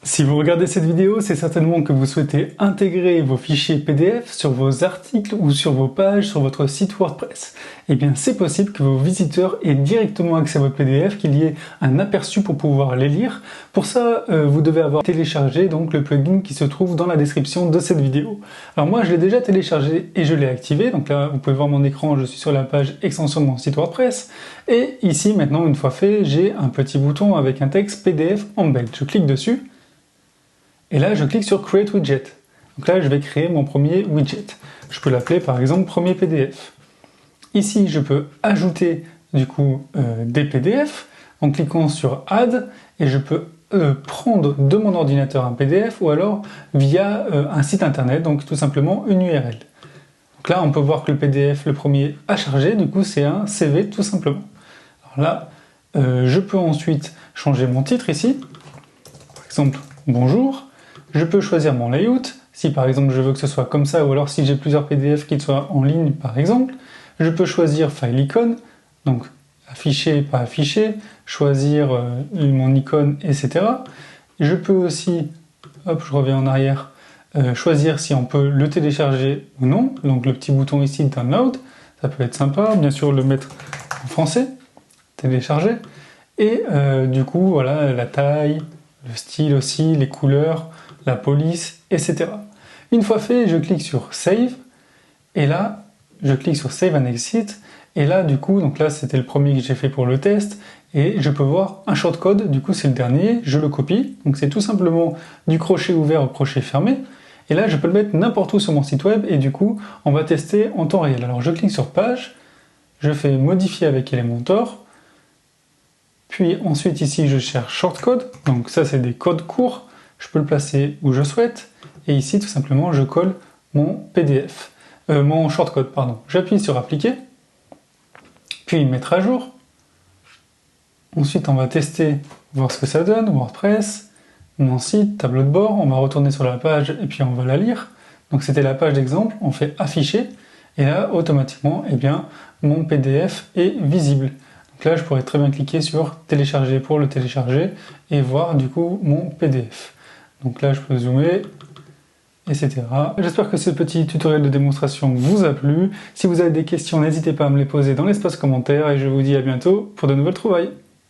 Si vous regardez cette vidéo, c'est certainement que vous souhaitez intégrer vos fichiers PDF sur vos articles ou sur vos pages sur votre site WordPress. Eh bien, c'est possible que vos visiteurs aient directement accès à votre PDF, qu'il y ait un aperçu pour pouvoir les lire. Pour ça, vous devez avoir téléchargé donc le plugin qui se trouve dans la description de cette vidéo. Alors moi, je l'ai déjà téléchargé et je l'ai activé. Donc là, vous pouvez voir mon écran, je suis sur la page extension de mon site WordPress. Et ici, maintenant, une fois fait, j'ai un petit bouton avec un texte PDF Embed. Je clique dessus. Et là, je clique sur Create Widget. Donc là, je vais créer mon premier widget. Je peux l'appeler par exemple Premier PDF. Ici, je peux ajouter du coup des PDF en cliquant sur Add et je peux prendre de mon ordinateur un PDF ou alors via un site internet, donc tout simplement une URL. Donc là, on peut voir que le PDF, le premier, a chargé, du coup, c'est un CV tout simplement. Alors là, je peux ensuite changer mon titre ici. Par exemple, bonjour. Je peux choisir mon layout, si par exemple je veux que ce soit comme ça, ou alors si j'ai plusieurs PDF qui soient en ligne par exemple. Je peux choisir File Icon, donc afficher, pas afficher, choisir mon icône, etc. Je peux aussi, hop, je reviens en arrière, choisir si on peut le télécharger ou non, donc le petit bouton ici, Download, ça peut être sympa, bien sûr le mettre en français, télécharger, et du coup, voilà, la taille, le style aussi, les couleurs, la police, etc. Une fois fait, je clique sur Save, et là, je clique sur Save and Exit, et là, du coup, donc là, c'était le premier que j'ai fait pour le test, et je peux voir un shortcode, du coup, c'est le dernier, je le copie, donc c'est tout simplement du crochet ouvert au crochet fermé, et là, je peux le mettre n'importe où sur mon site web, et du coup, on va tester en temps réel. Alors, je clique sur Page, je fais Modifier avec Elementor, puis ensuite, ici, je cherche Shortcode, donc ça, c'est des codes courts, je peux le placer où je souhaite, et ici tout simplement je colle mon PDF, mon shortcode, pardon. J'appuie sur appliquer, puis mettre à jour. Ensuite on va tester, voir ce que ça donne, WordPress, mon site, tableau de bord, on va retourner sur la page et puis on va la lire. Donc c'était la page d'exemple, on fait afficher, et là automatiquement, eh bien, mon PDF est visible. Donc là je pourrais très bien cliquer sur télécharger pour le télécharger et voir du coup mon PDF. Donc là, je peux zoomer, etc. J'espère que ce petit tutoriel de démonstration vous a plu. Si vous avez des questions, n'hésitez pas à me les poser dans l'espace commentaire et je vous dis à bientôt pour de nouvelles trouvailles.